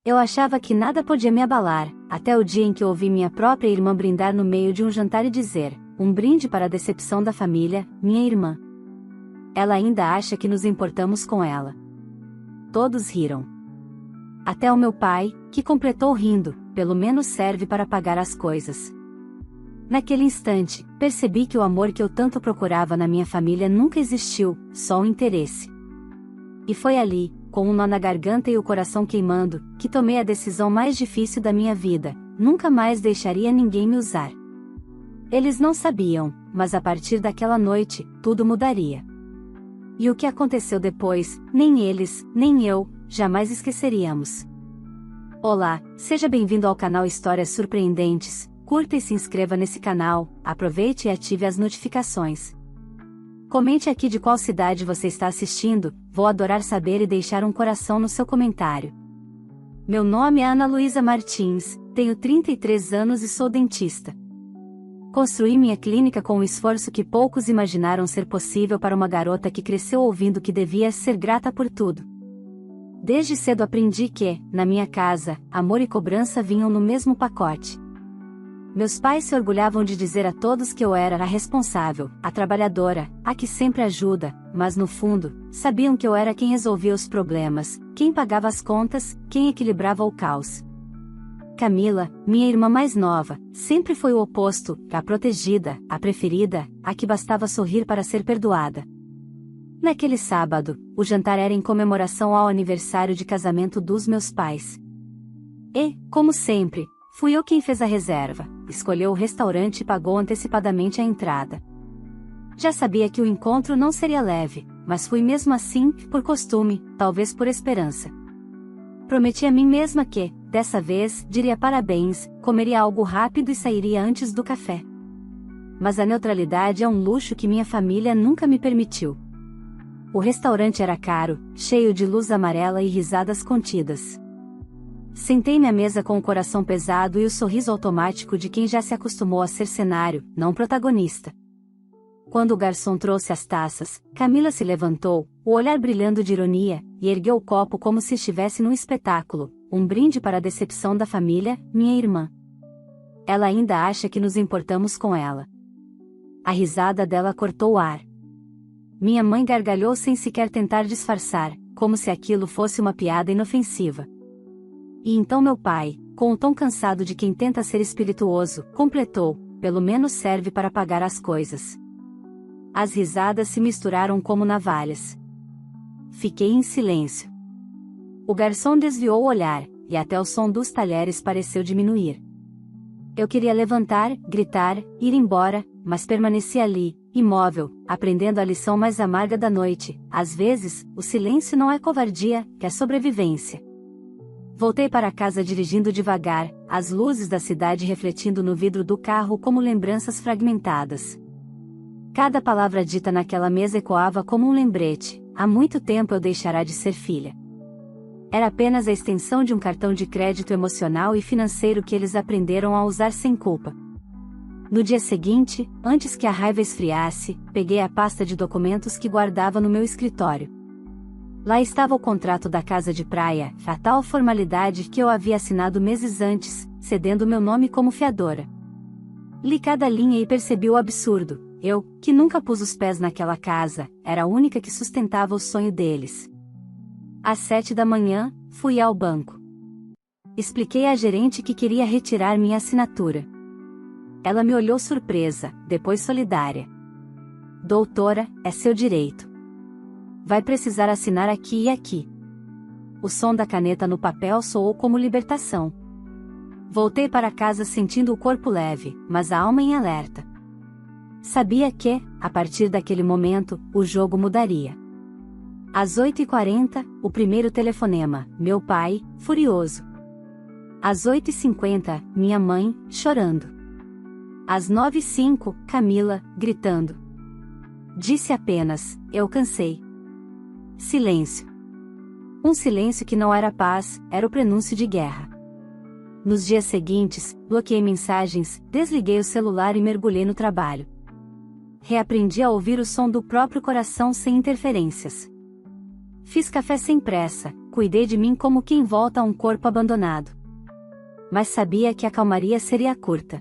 Eu achava que nada podia me abalar, até o dia em que ouvi minha própria irmã brindar no meio de um jantar e dizer: um brinde para a decepção da família, minha irmã. Ela ainda acha que nos importamos com ela. Todos riram. Até o meu pai, que completou rindo: pelo menos serve para pagar as coisas. Naquele instante, percebi que o amor que eu tanto procurava na minha família nunca existiu, só o interesse. E foi ali, com um nó na garganta e o coração queimando, que tomei a decisão mais difícil da minha vida: nunca mais deixaria ninguém me usar. Eles não sabiam, mas a partir daquela noite, tudo mudaria. E o que aconteceu depois, nem eles, nem eu, jamais esqueceríamos. Olá, seja bem-vindo ao canal Histórias Surpreendentes. Curta e se inscreva nesse canal, aproveite e ative as notificações. Comente aqui de qual cidade você está assistindo, vou adorar saber e deixar um coração no seu comentário. Meu nome é Ana Luísa Martins, tenho 33 anos e sou dentista. Construí minha clínica com um esforço que poucos imaginaram ser possível para uma garota que cresceu ouvindo que devia ser grata por tudo. Desde cedo aprendi que, na minha casa, amor e cobrança vinham no mesmo pacote. Meus pais se orgulhavam de dizer a todos que eu era a responsável, a trabalhadora, a que sempre ajuda, mas no fundo, sabiam que eu era quem resolvia os problemas, quem pagava as contas, quem equilibrava o caos. Camila, minha irmã mais nova, sempre foi o oposto, a protegida, a preferida, a que bastava sorrir para ser perdoada. Naquele sábado, o jantar era em comemoração ao aniversário de casamento dos meus pais. E, como sempre, fui eu quem fez a reserva, escolheu o restaurante e pagou antecipadamente a entrada. Já sabia que o encontro não seria leve, mas fui mesmo assim, por costume, talvez por esperança. Prometi a mim mesma que, dessa vez, diria parabéns, comeria algo rápido e sairia antes do café. Mas a neutralidade é um luxo que minha família nunca me permitiu. O restaurante era caro, cheio de luz amarela e risadas contidas. Sentei-me à mesa com o coração pesado e o sorriso automático de quem já se acostumou a ser cenário, não protagonista. Quando o garçom trouxe as taças, Camila se levantou, o olhar brilhando de ironia, e ergueu o copo como se estivesse num espetáculo: um brinde para a decepção da família, minha irmã. Ela ainda acha que nos importamos com ela. A risada dela cortou o ar. Minha mãe gargalhou sem sequer tentar disfarçar, como se aquilo fosse uma piada inofensiva. E então meu pai, com o tom cansado de quem tenta ser espirituoso, completou: pelo menos serve para pagar as coisas. As risadas se misturaram como navalhas. Fiquei em silêncio. O garçom desviou o olhar, e até o som dos talheres pareceu diminuir. Eu queria levantar, gritar, ir embora, mas permaneci ali, imóvel, aprendendo a lição mais amarga da noite: às vezes, o silêncio não é covardia, é sobrevivência. Voltei para casa dirigindo devagar, as luzes da cidade refletindo no vidro do carro como lembranças fragmentadas. Cada palavra dita naquela mesa ecoava como um lembrete: há muito tempo eu deixará de ser filha. Era apenas a extensão de um cartão de crédito emocional e financeiro que eles aprenderam a usar sem culpa. No dia seguinte, antes que a raiva esfriasse, peguei a pasta de documentos que guardava no meu escritório. Lá estava o contrato da casa de praia, a tal formalidade que eu havia assinado meses antes, cedendo meu nome como fiadora. Li cada linha e percebi o absurdo: eu, que nunca pus os pés naquela casa, era a única que sustentava o sonho deles. Às 7 da manhã, fui ao banco. Expliquei à gerente que queria retirar minha assinatura. Ela me olhou surpresa, depois solidária. Doutora, é seu direito. Vai precisar assinar aqui e aqui. O som da caneta no papel soou como libertação. Voltei para casa sentindo o corpo leve, mas a alma em alerta. Sabia que, a partir daquele momento, o jogo mudaria. Às 8h40, o primeiro telefonema: meu pai, furioso. Às 8h50, minha mãe, chorando. Às 9h05, Camila, gritando. Disse apenas: eu cansei. Silêncio. Um silêncio que não era paz, era o prenúncio de guerra. Nos dias seguintes, bloqueei mensagens, desliguei o celular e mergulhei no trabalho. Reaprendi a ouvir o som do próprio coração sem interferências. Fiz café sem pressa, cuidei de mim como quem volta a um corpo abandonado. Mas sabia que a calmaria seria curta.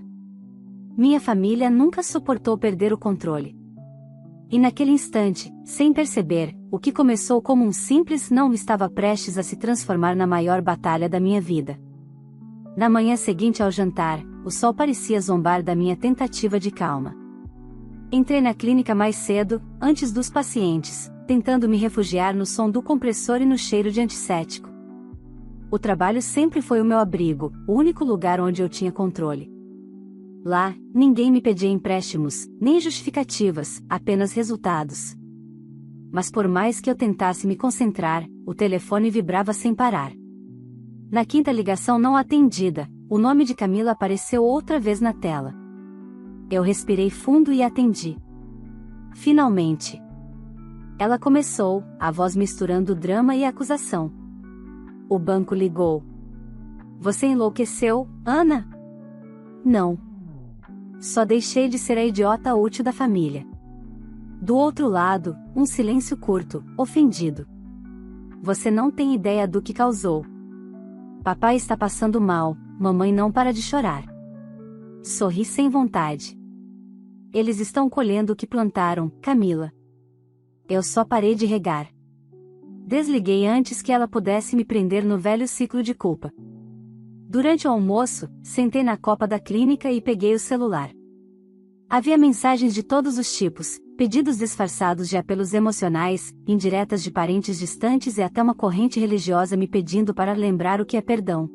Minha família nunca suportou perder o controle. E naquele instante, sem perceber, o que começou como um simples não estava prestes a se transformar na maior batalha da minha vida. Na manhã seguinte ao jantar, o sol parecia zombar da minha tentativa de calma. Entrei na clínica mais cedo, antes dos pacientes, tentando me refugiar no som do compressor e no cheiro de antisséptico. O trabalho sempre foi o meu abrigo, o único lugar onde eu tinha controle. Lá, ninguém me pedia empréstimos, nem justificativas, apenas resultados. Mas por mais que eu tentasse me concentrar, o telefone vibrava sem parar. Na quinta ligação não atendida, o nome de Camila apareceu outra vez na tela. Eu respirei fundo e atendi. Finalmente. Ela começou, a voz misturando drama e acusação. O banco ligou. Você enlouqueceu, Ana? Não. Só deixei de ser a idiota útil da família. Do outro lado, um silêncio curto, ofendido. Você não tem ideia do que causou. Papai está passando mal, mamãe não para de chorar. Sorri sem vontade. Eles estão colhendo o que plantaram, Camila. Eu só parei de regar. Desliguei antes que ela pudesse me prender no velho ciclo de culpa. Durante o almoço, sentei na copa da clínica e peguei o celular. Havia mensagens de todos os tipos, pedidos disfarçados de apelos emocionais, indiretas de parentes distantes e até uma corrente religiosa me pedindo para lembrar o que é perdão.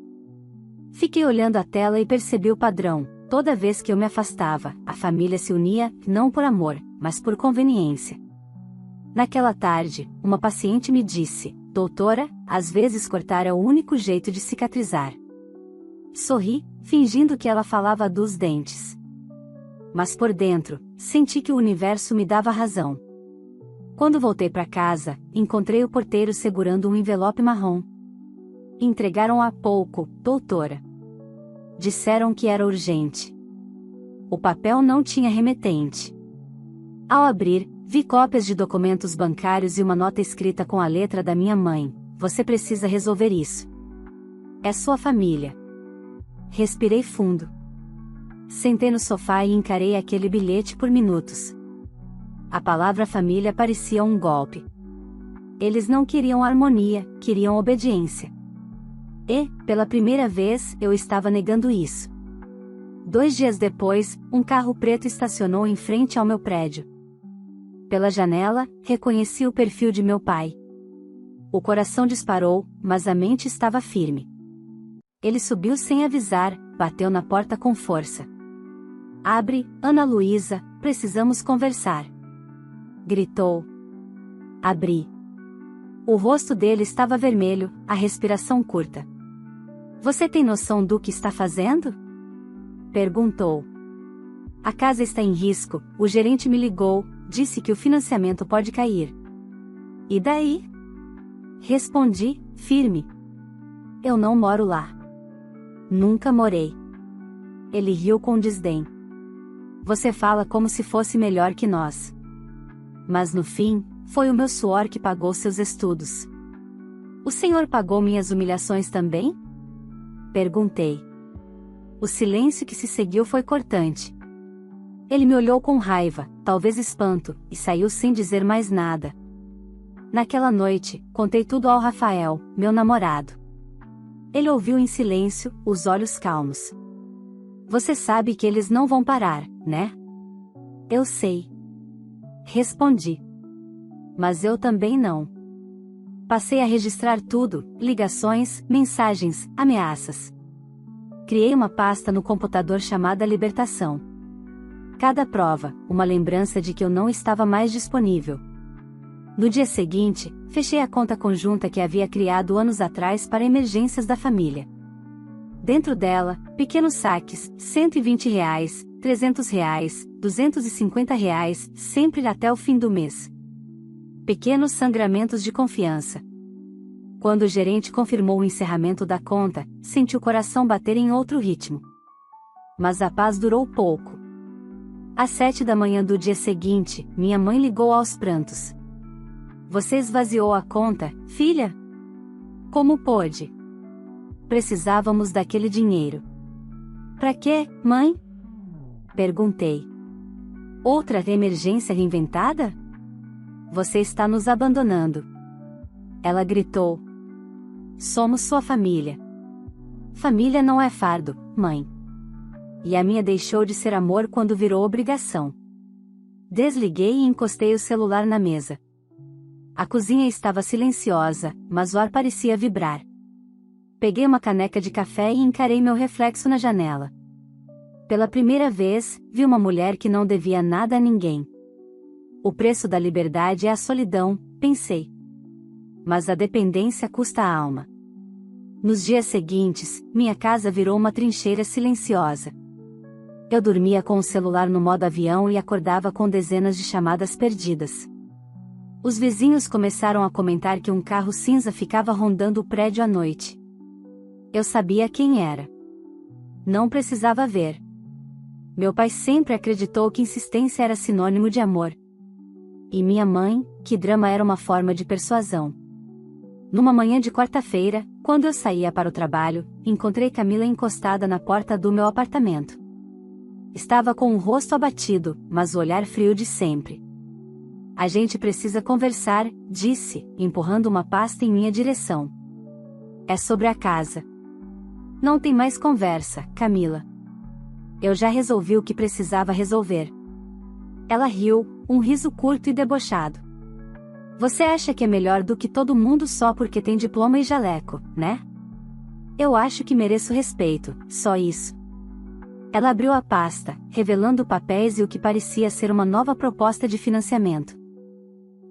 Fiquei olhando a tela e percebi o padrão. Toda vez que eu me afastava, a família se unia, não por amor, mas por conveniência. Naquela tarde, uma paciente me disse: doutora, às vezes cortar é o único jeito de cicatrizar. Sorri, fingindo que ela falava dos dentes. Mas por dentro, senti que o universo me dava razão. Quando voltei para casa, encontrei o porteiro segurando um envelope marrom. Entregaram há pouco, doutora. Disseram que era urgente. O papel não tinha remetente. Ao abrir, vi cópias de documentos bancários e uma nota escrita com a letra da minha mãe: você precisa resolver isso. É sua família. Respirei fundo. Sentei no sofá e encarei aquele bilhete por minutos. A palavra família parecia um golpe. Eles não queriam harmonia, queriam obediência. E, pela primeira vez, eu estava negando isso. 2 dias depois, um carro preto estacionou em frente ao meu prédio. Pela janela, reconheci o perfil de meu pai. O coração disparou, mas a mente estava firme. Ele subiu sem avisar, bateu na porta com força. Abre, Ana Luísa, precisamos conversar. Gritou. Abri. O rosto dele estava vermelho, a respiração curta. Você tem noção do que está fazendo? Perguntou. A casa está em risco, o gerente me ligou, disse que o financiamento pode cair. E daí? Respondi, firme. Eu não moro lá. Nunca morei. Ele riu com desdém. Você fala como se fosse melhor que nós. Mas no fim, foi o meu suor que pagou seus estudos. O senhor pagou minhas humilhações também? Perguntei. O silêncio que se seguiu foi cortante. Ele me olhou com raiva, talvez espanto, e saiu sem dizer mais nada. Naquela noite, contei tudo ao Rafael, meu namorado. Ele ouviu em silêncio, os olhos calmos. Você sabe que eles não vão parar, né? Eu sei. Respondi. Mas eu também não. Passei a registrar tudo, ligações, mensagens, ameaças. Criei uma pasta no computador chamada Libertação. Cada prova, uma lembrança de que eu não estava mais disponível. No dia seguinte, fechei a conta conjunta que havia criado anos atrás para emergências da família. Dentro dela, pequenos saques, R$ 120, R$ 300, R$ 250, sempre até o fim do mês. Pequenos sangramentos de confiança. Quando o gerente confirmou o encerramento da conta, senti o coração bater em outro ritmo. Mas a paz durou pouco. Às 7 da manhã do dia seguinte, minha mãe ligou aos prantos. Você esvaziou a conta, filha? Como pôde? Precisávamos daquele dinheiro. Pra quê, mãe? Perguntei. Outra emergência reinventada? Você está nos abandonando. Ela gritou. Somos sua família. Família não é fardo, mãe. E a minha deixou de ser amor quando virou obrigação. Desliguei e encostei o celular na mesa. A cozinha estava silenciosa, mas o ar parecia vibrar. Peguei uma caneca de café e encarei meu reflexo na janela. Pela primeira vez, vi uma mulher que não devia nada a ninguém. O preço da liberdade é a solidão, pensei. Mas a dependência custa a alma. Nos dias seguintes, minha casa virou uma trincheira silenciosa. Eu dormia com o celular no modo avião e acordava com dezenas de chamadas perdidas. Os vizinhos começaram a comentar que um carro cinza ficava rondando o prédio à noite. Eu sabia quem era. Não precisava ver. Meu pai sempre acreditou que insistência era sinônimo de amor. E minha mãe, que drama era uma forma de persuasão. Numa manhã de quarta-feira, quando eu saía para o trabalho, encontrei Camila encostada na porta do meu apartamento. Estava com o rosto abatido, mas o olhar frio de sempre. A gente precisa conversar, disse, empurrando uma pasta em minha direção. É sobre a casa. Não tem mais conversa, Camila. Eu já resolvi o que precisava resolver. Ela riu, um riso curto e debochado. Você acha que é melhor do que todo mundo só porque tem diploma e jaleco, né? Eu acho que mereço respeito, só isso. Ela abriu a pasta, revelando papéis e o que parecia ser uma nova proposta de financiamento.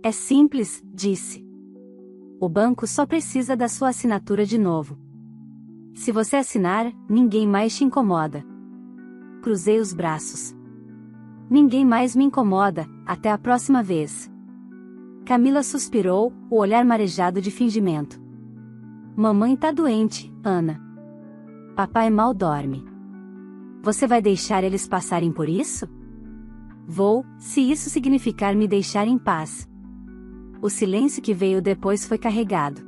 É simples, disse. O banco só precisa da sua assinatura de novo. Se você assinar, ninguém mais te incomoda. Cruzei os braços. Ninguém mais me incomoda, até a próxima vez. Camila suspirou, o olhar marejado de fingimento. Mamãe tá doente, Ana. Papai mal dorme. Você vai deixar eles passarem por isso? Vou, se isso significar me deixar em paz. O silêncio que veio depois foi carregado.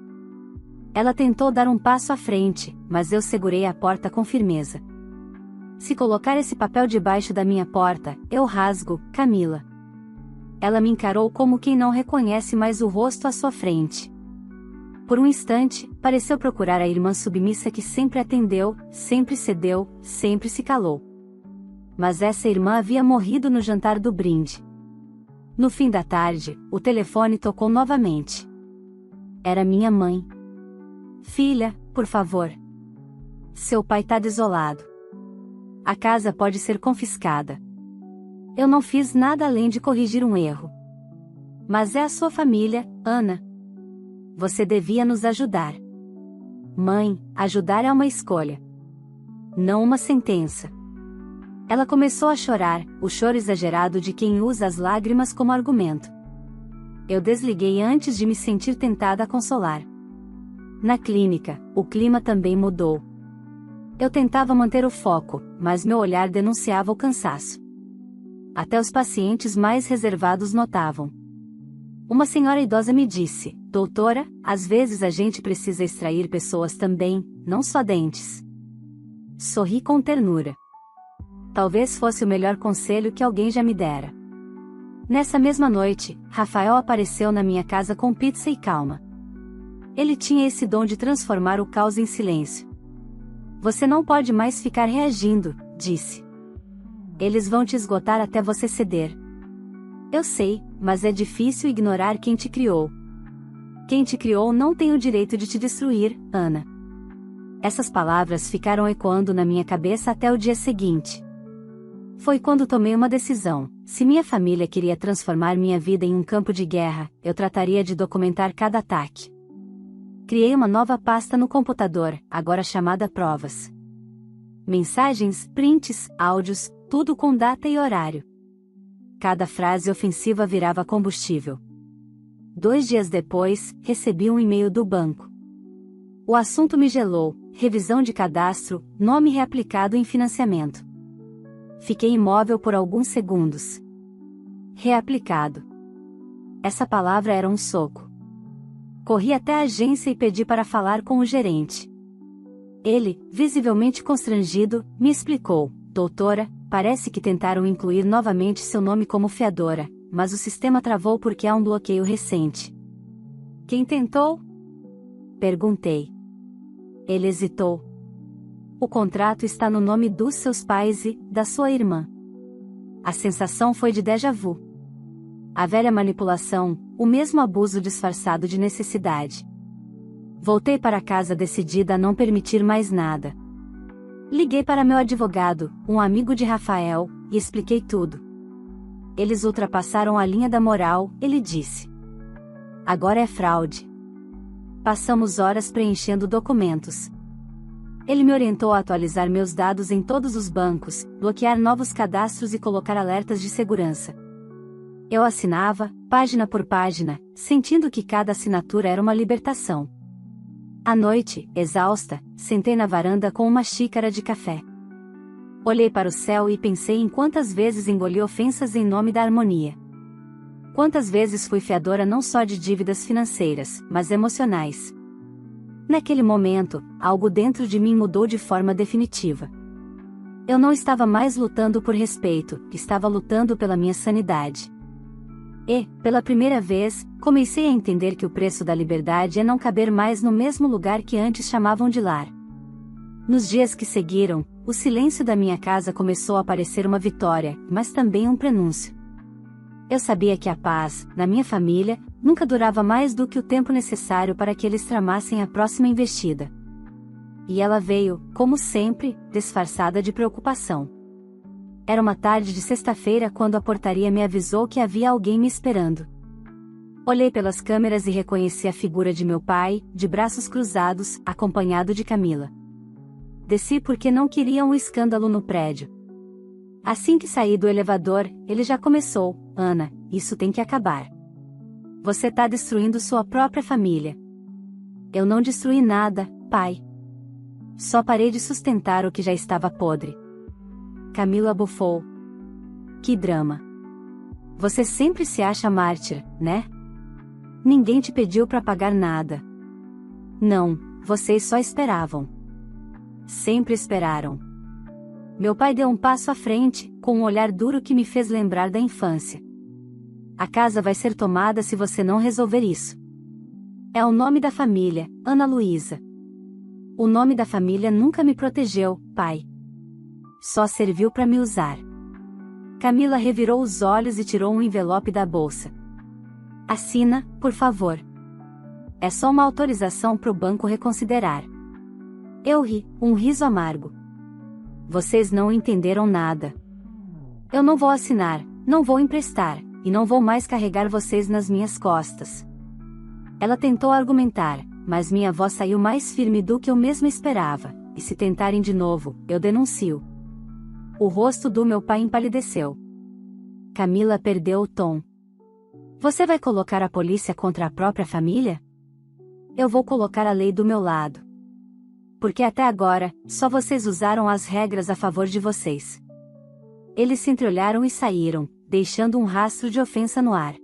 Ela tentou dar um passo à frente, mas eu segurei a porta com firmeza. Se colocar esse papel debaixo da minha porta, eu rasgo, Camila. Ela me encarou como quem não reconhece mais o rosto à sua frente. Por um instante, pareceu procurar a irmã submissa que sempre atendeu, sempre cedeu, sempre se calou. Mas essa irmã havia morrido no jantar do brinde. No fim da tarde, o telefone tocou novamente. Era minha mãe. Filha, por favor. Seu pai tá desolado. A casa pode ser confiscada. Eu não fiz nada além de corrigir um erro. Mas é a sua família, Ana. Você devia nos ajudar. Mãe, ajudar é uma escolha. Não uma sentença. Ela começou a chorar, o choro exagerado de quem usa as lágrimas como argumento. Eu desliguei antes de me sentir tentada a consolar. Na clínica, o clima também mudou. Eu tentava manter o foco, mas meu olhar denunciava o cansaço. Até os pacientes mais reservados notavam. Uma senhora idosa me disse, doutora, às vezes a gente precisa extrair pessoas também, não só dentes. Sorri com ternura. Talvez fosse o melhor conselho que alguém já me dera. Nessa mesma noite, Rafael apareceu na minha casa com pizza e calma. Ele tinha esse dom de transformar o caos em silêncio. Você não pode mais ficar reagindo, disse. Eles vão te esgotar até você ceder. Eu sei, mas é difícil ignorar quem te criou. Quem te criou não tem o direito de te destruir, Ana. Essas palavras ficaram ecoando na minha cabeça até o dia seguinte. Foi quando tomei uma decisão. Se minha família queria transformar minha vida em um campo de guerra, eu trataria de documentar cada ataque. Criei uma nova pasta no computador, agora chamada Provas. Mensagens, prints, áudios, tudo com data e horário. Cada frase ofensiva virava combustível. 2 dias depois, recebi um e-mail do banco. O assunto me gelou, revisão de cadastro, nome reaplicado em financiamento. Fiquei imóvel por alguns segundos. Reaplicado. Essa palavra era um soco. Corri até a agência e pedi para falar com o gerente. Ele, visivelmente constrangido, me explicou: doutora, parece que tentaram incluir novamente seu nome como fiadora, mas o sistema travou porque há um bloqueio recente. Quem tentou? Perguntei. Ele hesitou. O contrato está no nome dos seus pais e da sua irmã. A sensação foi de déjà vu. A velha manipulação, o mesmo abuso disfarçado de necessidade. Voltei para casa decidida a não permitir mais nada. Liguei para meu advogado, um amigo de Rafael, e expliquei tudo. Eles ultrapassaram a linha da moral, ele disse. Agora é fraude. Passamos horas preenchendo documentos. Ele me orientou a atualizar meus dados em todos os bancos, bloquear novos cadastros e colocar alertas de segurança. Eu assinava, página por página, sentindo que cada assinatura era uma libertação. À noite, exausta, sentei na varanda com uma xícara de café. Olhei para o céu e pensei em quantas vezes engoli ofensas em nome da harmonia. Quantas vezes fui fiadora não só de dívidas financeiras, mas emocionais. Naquele momento, algo dentro de mim mudou de forma definitiva. Eu não estava mais lutando por respeito, estava lutando pela minha sanidade. E, pela primeira vez, comecei a entender que o preço da liberdade é não caber mais no mesmo lugar que antes chamavam de lar. Nos dias que seguiram, o silêncio da minha casa começou a parecer uma vitória, mas também um prenúncio. Eu sabia que a paz, na minha família, nunca durava mais do que o tempo necessário para que eles tramassem a próxima investida. E ela veio, como sempre, disfarçada de preocupação. Era uma tarde de sexta-feira quando a portaria me avisou que havia alguém me esperando. Olhei pelas câmeras e reconheci a figura de meu pai, de braços cruzados, acompanhado de Camila. Desci porque não queria um escândalo no prédio. Assim que saí do elevador, ele já começou: Ana, isso tem que acabar. Você tá destruindo sua própria família. Eu não destruí nada, pai. Só parei de sustentar o que já estava podre. Camila bufou. Que drama. Você sempre se acha mártir, né? Ninguém te pediu para pagar nada. Não, vocês só esperavam. Sempre esperaram. Meu pai deu um passo à frente, com um olhar duro que me fez lembrar da infância. A casa vai ser tomada se você não resolver isso. É o nome da família, Ana Luísa. O nome da família nunca me protegeu, pai. Só serviu para me usar. Camila revirou os olhos e tirou um envelope da bolsa. Assina, por favor. É só uma autorização para o banco reconsiderar. Eu ri, um riso amargo. Vocês não entenderam nada. Eu não vou assinar, não vou emprestar, e não vou mais carregar vocês nas minhas costas. Ela tentou argumentar, mas minha voz saiu mais firme do que eu mesma esperava, e se tentarem de novo, eu denuncio. O rosto do meu pai empalideceu. Camila perdeu o tom. Você vai colocar a polícia contra a própria família? Eu vou colocar a lei do meu lado. Porque até agora, só vocês usaram as regras a favor de vocês. Eles se entreolharam e saíram, deixando um rastro de ofensa no ar.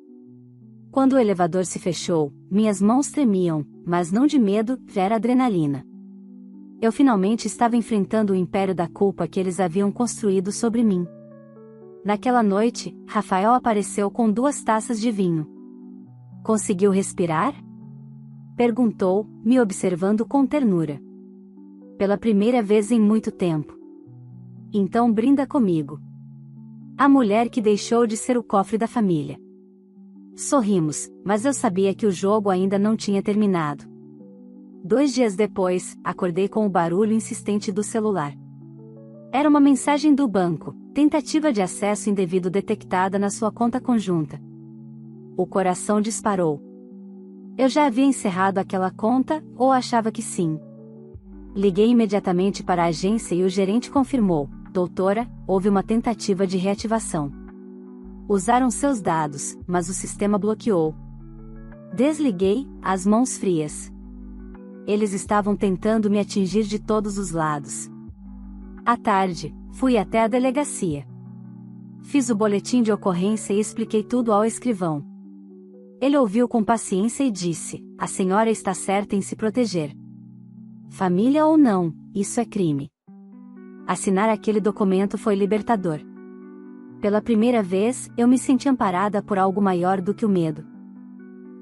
Quando o elevador se fechou, minhas mãos tremiam, mas não de medo, era adrenalina. Eu finalmente estava enfrentando o império da culpa que eles haviam construído sobre mim. Naquela noite, Rafael apareceu com 2 taças de vinho. Conseguiu respirar? Perguntou, me observando com ternura. Pela primeira vez em muito tempo. Então brinda comigo. A mulher que deixou de ser o cofre da família. Sorrimos, mas eu sabia que o jogo ainda não tinha terminado. 2 dias depois, acordei com o barulho insistente do celular. Era uma mensagem do banco: tentativa de acesso indevido detectada na sua conta conjunta. O coração disparou. Eu já havia encerrado aquela conta, ou achava que sim. Liguei imediatamente para a agência e o gerente confirmou: doutora, houve uma tentativa de reativação. Usaram seus dados, mas o sistema bloqueou. Desliguei, as mãos frias. Eles estavam tentando me atingir de todos os lados. À tarde, fui até a delegacia. Fiz o boletim de ocorrência e expliquei tudo ao escrivão. Ele ouviu com paciência e disse: a senhora está certa em se proteger. Família ou não, isso é crime. Assinar aquele documento foi libertador. Pela primeira vez, eu me senti amparada por algo maior do que o medo.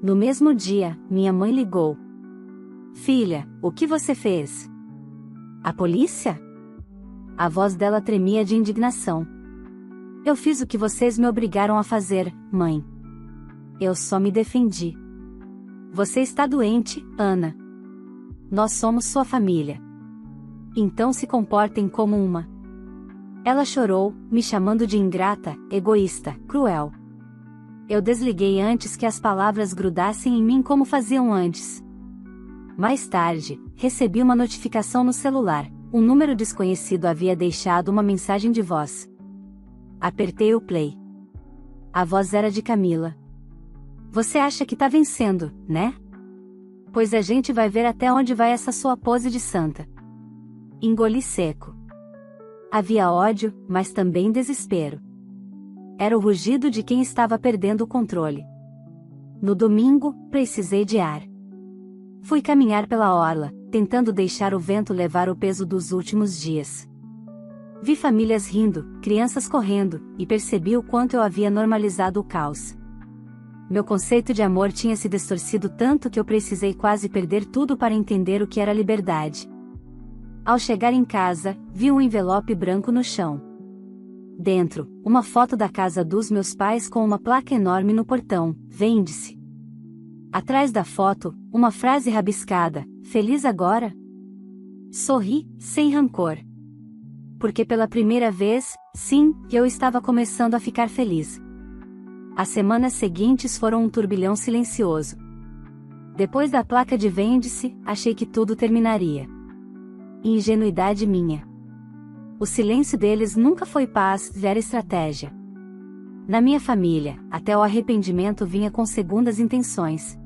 No mesmo dia, minha mãe ligou. Filha, o que você fez? A polícia? A voz dela tremia de indignação. Eu fiz o que vocês me obrigaram a fazer, mãe. Eu só me defendi. Você está doente, Ana. Nós somos sua família. Então se comportem como uma. Ela chorou, me chamando de ingrata, egoísta, cruel. Eu desliguei antes que as palavras grudassem em mim como faziam antes. Mais tarde, recebi uma notificação no celular. Um número desconhecido havia deixado uma mensagem de voz. Apertei o play. A voz era de Camila. Você acha que tá vencendo, né? Pois a gente vai ver até onde vai essa sua pose de santa. Engoli seco. Havia ódio, mas também desespero. Era o rugido de quem estava perdendo o controle. No domingo, precisei de ar. Fui caminhar pela orla, tentando deixar o vento levar o peso dos últimos dias. Vi famílias rindo, crianças correndo, e percebi o quanto eu havia normalizado o caos. Meu conceito de amor tinha se distorcido tanto que eu precisei quase perder tudo para entender o que era liberdade. Ao chegar em casa, vi um envelope branco no chão. Dentro, uma foto da casa dos meus pais com uma placa enorme no portão: vende-se. Atrás da foto, uma frase rabiscada: feliz agora? Sorri, sem rancor. Porque pela primeira vez, sim, eu estava começando a ficar feliz. As semanas seguintes foram um turbilhão silencioso. Depois da placa de vende-se, achei que tudo terminaria. Ingenuidade minha. O silêncio deles nunca foi paz, era estratégia. Na minha família, até o arrependimento vinha com segundas intenções.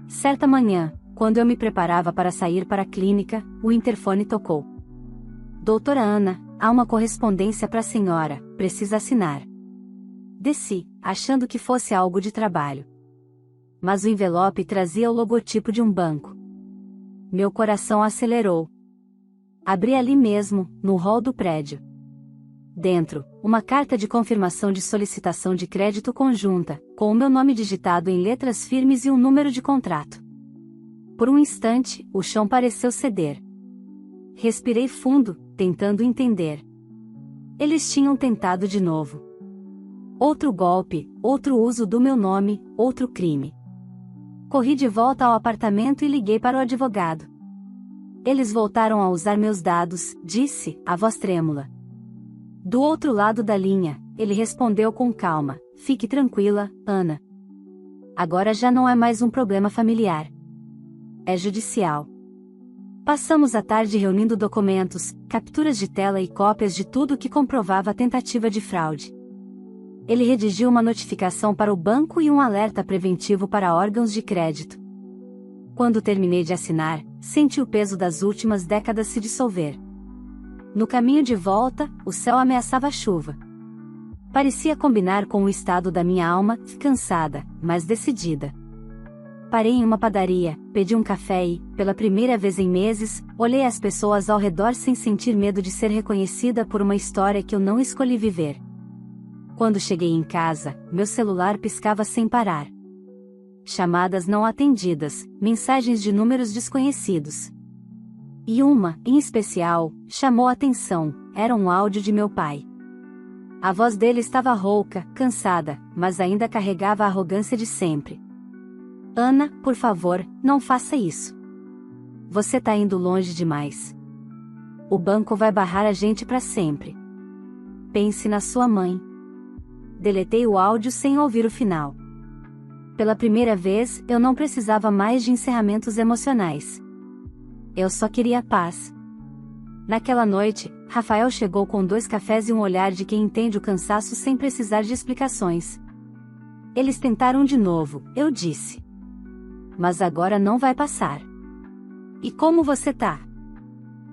Certa manhã, quando eu me preparava para sair para a clínica, o interfone tocou. Doutora Ana, há uma correspondência para a senhora, precisa assinar. Desci, achando que fosse algo de trabalho. Mas o envelope trazia o logotipo de um banco. Meu coração acelerou. Abri ali mesmo, no hall do prédio. Dentro, uma carta de confirmação de solicitação de crédito conjunta, com o meu nome digitado em letras firmes e um número de contrato. Por um instante, o chão pareceu ceder. Respirei fundo, tentando entender. Eles tinham tentado de novo. Outro golpe, outro uso do meu nome, outro crime. Corri de volta ao apartamento e liguei para o advogado. Eles voltaram a usar meus dados, disse, a voz trêmula. Do outro lado da linha, ele respondeu com calma: fique tranquila, Ana. Agora já não é mais um problema familiar. É judicial. Passamos a tarde reunindo documentos, capturas de tela e cópias de tudo que comprovava a tentativa de fraude. Ele redigiu uma notificação para o banco e um alerta preventivo para órgãos de crédito. Quando terminei de assinar, senti o peso das últimas décadas se dissolver. No caminho de volta, o céu ameaçava chuva. Parecia combinar com o estado da minha alma, cansada, mas decidida. Parei em uma padaria, pedi um café e, pela primeira vez em meses, olhei as pessoas ao redor sem sentir medo de ser reconhecida por uma história que eu não escolhi viver. Quando cheguei em casa, meu celular piscava sem parar. Chamadas não atendidas, mensagens de números desconhecidos. E uma, em especial, chamou a atenção: era um áudio de meu pai. A voz dele estava rouca, cansada, mas ainda carregava a arrogância de sempre. Ana, por favor, não faça isso. Você tá indo longe demais. O banco vai barrar a gente para sempre. Pense na sua mãe. Deletei o áudio sem ouvir o final. Pela primeira vez, eu não precisava mais de encerramentos emocionais. Eu só queria paz. Naquela noite, Rafael chegou com 2 cafés e um olhar de quem entende o cansaço sem precisar de explicações. Eles tentaram de novo, eu disse. Mas agora não vai passar. E como você tá?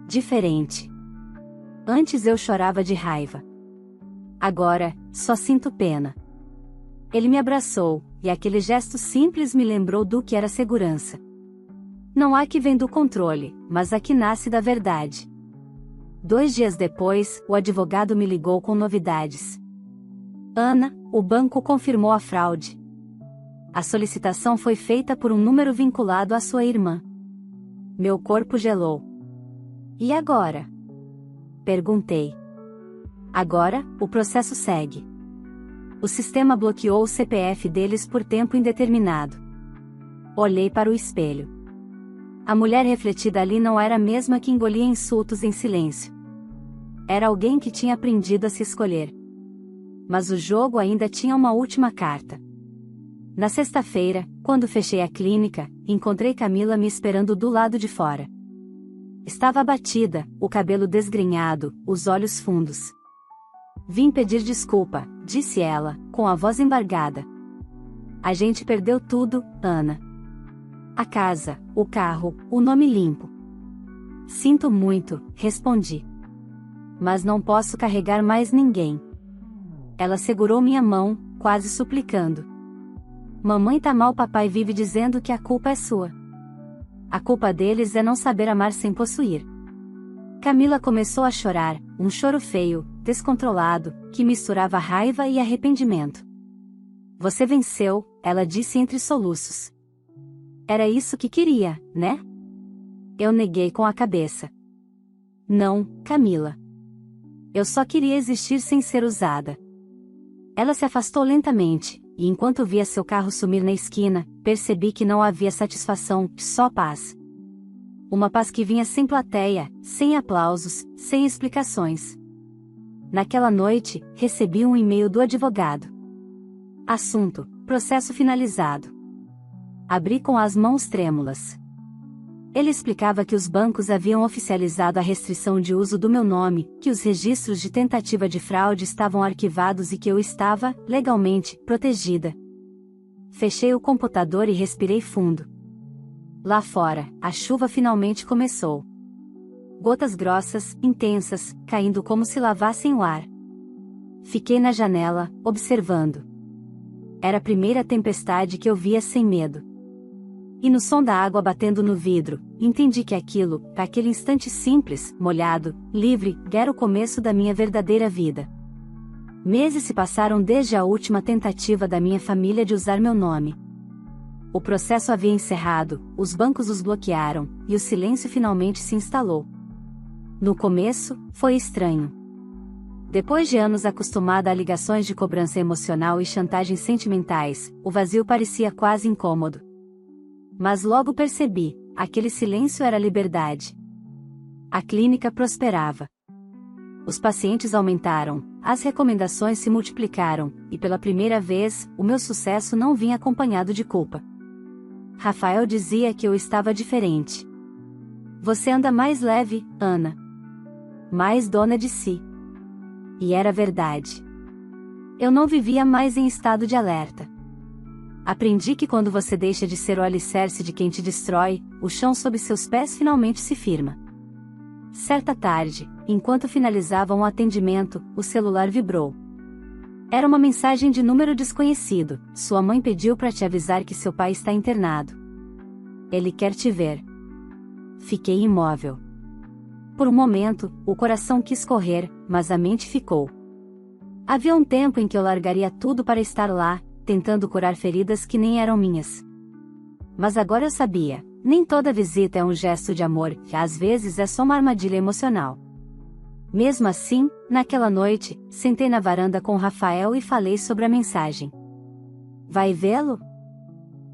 Diferente. Antes eu chorava de raiva. Agora, só sinto pena. Ele me abraçou, e aquele gesto simples me lembrou do que era segurança. Não há que vem do controle, mas a que nasce da verdade. 2 dias depois, o advogado me ligou com novidades. Ana, o banco confirmou a fraude. A solicitação foi feita por um número vinculado à sua irmã. Meu corpo gelou. E agora? Perguntei. Agora, o processo segue. O sistema bloqueou o CPF deles por tempo indeterminado. Olhei para o espelho. A mulher refletida ali não era a mesma que engolia insultos em silêncio. Era alguém que tinha aprendido a se escolher. Mas o jogo ainda tinha uma última carta. Na sexta-feira, quando fechei a clínica, encontrei Camila me esperando do lado de fora. Estava abatida, o cabelo desgrenhado, os olhos fundos. Vim pedir desculpa, disse ela, com a voz embargada. A gente perdeu tudo, Ana. A casa, o carro, o nome limpo. Sinto muito, respondi. Mas não posso carregar mais ninguém. Ela segurou minha mão, quase suplicando. Mamãe tá mal, papai vive dizendo que a culpa é sua. A culpa deles é não saber amar sem possuir. Camila começou a chorar, um choro feio, descontrolado, que misturava raiva e arrependimento. Você venceu, ela disse entre soluços. Era isso que queria, né? Eu neguei com a cabeça. Não, Camila. Eu só queria existir sem ser usada. Ela se afastou lentamente, e enquanto via seu carro sumir na esquina, percebi que não havia satisfação, só paz. Uma paz que vinha sem plateia, sem aplausos, sem explicações. Naquela noite, recebi um e-mail do advogado. Assunto: processo finalizado. Abri com as mãos trêmulas. Ele explicava que os bancos haviam oficializado a restrição de uso do meu nome, que os registros de tentativa de fraude estavam arquivados e que eu estava, legalmente, protegida. Fechei o computador e respirei fundo. Lá fora, a chuva finalmente começou. Gotas grossas, intensas, caindo como se lavassem o ar. Fiquei na janela, observando. Era a primeira tempestade que eu via sem medo. E no som da água batendo no vidro, entendi que aquilo, aquele instante simples, molhado, livre, era o começo da minha verdadeira vida. Meses se passaram desde a última tentativa da minha família de usar meu nome. O processo havia encerrado, os bancos os bloquearam, e o silêncio finalmente se instalou. No começo, foi estranho. Depois de anos acostumada a ligações de cobrança emocional e chantagens sentimentais, o vazio parecia quase incômodo. Mas logo percebi, aquele silêncio era liberdade. A clínica prosperava. Os pacientes aumentaram, as recomendações se multiplicaram, e pela primeira vez, o meu sucesso não vinha acompanhado de culpa. Rafael dizia que eu estava diferente. Você anda mais leve, Ana. Mais dona de si. E era verdade. Eu não vivia mais em estado de alerta. Aprendi que quando você deixa de ser o alicerce de quem te destrói, o chão sob seus pés finalmente se firma. Certa tarde, enquanto finalizava um atendimento, o celular vibrou. Era uma mensagem de número desconhecido. Sua mãe pediu para te avisar que seu pai está internado. Ele quer te ver. Fiquei imóvel. Por um momento, o coração quis correr, mas a mente ficou. Havia um tempo em que eu largaria tudo para estar lá, tentando curar feridas que nem eram minhas. Mas agora eu sabia, nem toda visita é um gesto de amor, que às vezes é só uma armadilha emocional. Mesmo assim, naquela noite, sentei na varanda com Rafael e falei sobre a mensagem. Vai vê-lo?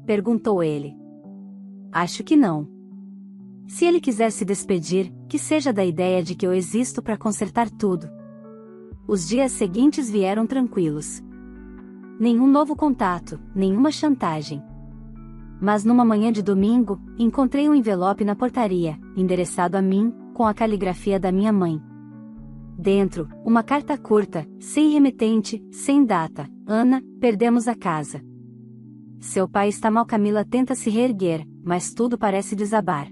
Perguntou ele. Acho que não. Se ele quiser se despedir, que seja da ideia de que eu existo para consertar tudo. Os dias seguintes vieram tranquilos. Nenhum novo contato, nenhuma chantagem. Mas numa manhã de domingo, encontrei um envelope na portaria, endereçado a mim, com a caligrafia da minha mãe. Dentro, uma carta curta, sem remetente, sem data. Ana, perdemos a casa. Seu pai está mal. Camila tenta se reerguer, mas tudo parece desabar.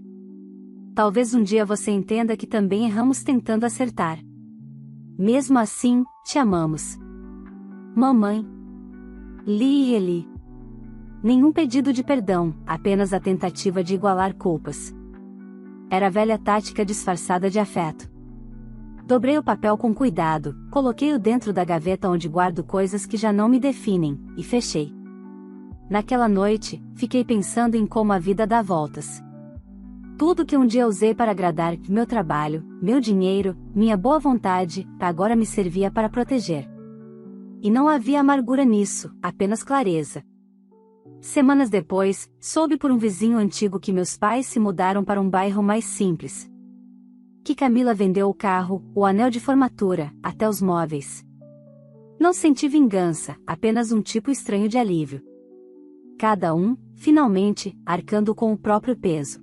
Talvez um dia você entenda que também erramos tentando acertar. Mesmo assim, te amamos. Mamãe. Li e reli. Nenhum pedido de perdão, apenas a tentativa de igualar culpas. Era a velha tática disfarçada de afeto. Dobrei o papel com cuidado, coloquei-o dentro da gaveta onde guardo coisas que já não me definem, e fechei. Naquela noite, fiquei pensando em como a vida dá voltas. Tudo que um dia usei para agradar, meu trabalho, meu dinheiro, minha boa vontade, agora me servia para proteger. E não havia amargura nisso, apenas clareza. Semanas depois, soube por um vizinho antigo que meus pais se mudaram para um bairro mais simples. Que Camila vendeu o carro, o anel de formatura, até os móveis. Não senti vingança, apenas um tipo estranho de alívio. Cada um, finalmente, arcando com o próprio peso.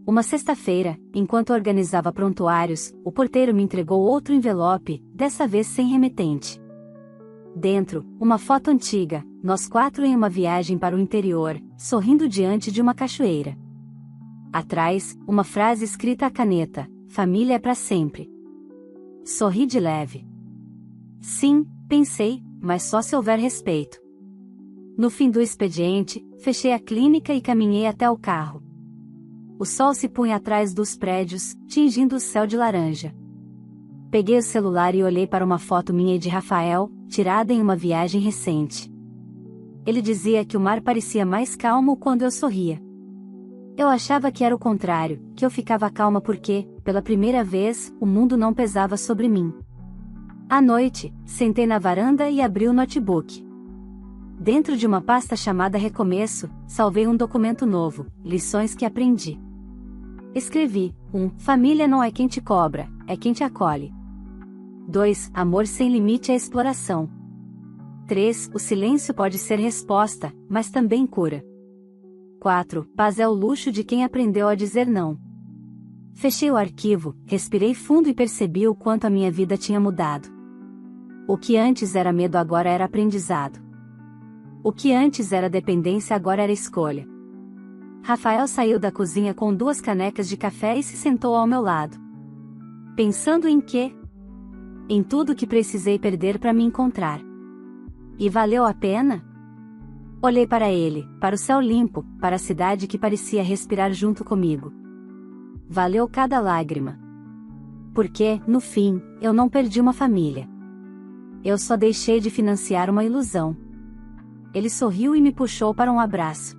Uma sexta-feira, enquanto organizava prontuários, o porteiro me entregou outro envelope, dessa vez sem remetente. Dentro, uma foto antiga, nós 4 em uma viagem para o interior, sorrindo diante de uma cachoeira. Atrás, uma frase escrita à caneta: família é para sempre. Sorri de leve. Sim, pensei, mas só se houver respeito. No fim do expediente, fechei a clínica e caminhei até o carro. O sol se punha atrás dos prédios, tingindo o céu de laranja. Peguei o celular e olhei para uma foto minha e de Rafael, tirada em uma viagem recente. Ele dizia que o mar parecia mais calmo quando eu sorria. Eu achava que era o contrário, que eu ficava calma porque, pela primeira vez, o mundo não pesava sobre mim. À noite, sentei na varanda e abri o notebook. Dentro de uma pasta chamada Recomeço, salvei um documento novo, lições que aprendi. Escrevi: 1. Família não é quem te cobra, é quem te acolhe. 2. Amor sem limite é exploração. 3. O silêncio pode ser resposta, mas também cura. 4. Paz é o luxo de quem aprendeu a dizer não. Fechei o arquivo, respirei fundo e percebi o quanto a minha vida tinha mudado. O que antes era medo agora era aprendizado. O que antes era dependência agora era escolha. Rafael saiu da cozinha com 2 canecas de café e se sentou ao meu lado. Pensando em quê? Em tudo que precisei perder para me encontrar. E valeu a pena? Olhei para ele, para o céu limpo, para a cidade que parecia respirar junto comigo. Valeu cada lágrima. Porque, no fim, eu não perdi uma família. Eu só deixei de financiar uma ilusão. Ele sorriu e me puxou para um abraço.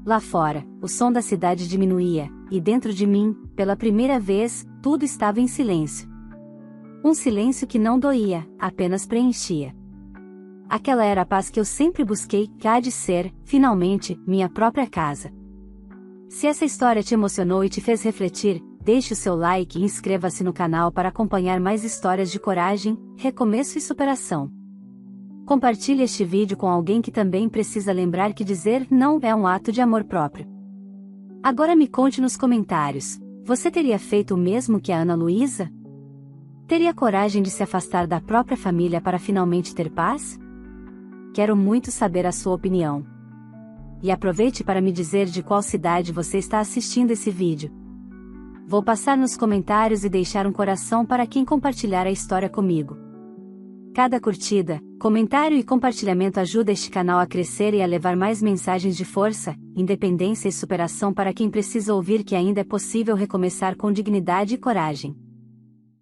Lá fora, o som da cidade diminuía, e dentro de mim, pela primeira vez, tudo estava em silêncio. Um silêncio que não doía, apenas preenchia. Aquela era a paz que eu sempre busquei, que há de ser, finalmente, minha própria casa. Se essa história te emocionou e te fez refletir, deixe o seu like e inscreva-se no canal para acompanhar mais histórias de coragem, recomeço e superação. Compartilhe este vídeo com alguém que também precisa lembrar que dizer não é um ato de amor próprio. Agora me conte nos comentários, você teria feito o mesmo que a Ana Luísa? Teria coragem de se afastar da própria família para finalmente ter paz? Quero muito saber a sua opinião. E aproveite para me dizer de qual cidade você está assistindo esse vídeo. Vou passar nos comentários e deixar um coração para quem compartilhar a história comigo. Cada curtida, comentário e compartilhamento ajuda este canal a crescer e a levar mais mensagens de força, independência e superação para quem precisa ouvir que ainda é possível recomeçar com dignidade e coragem.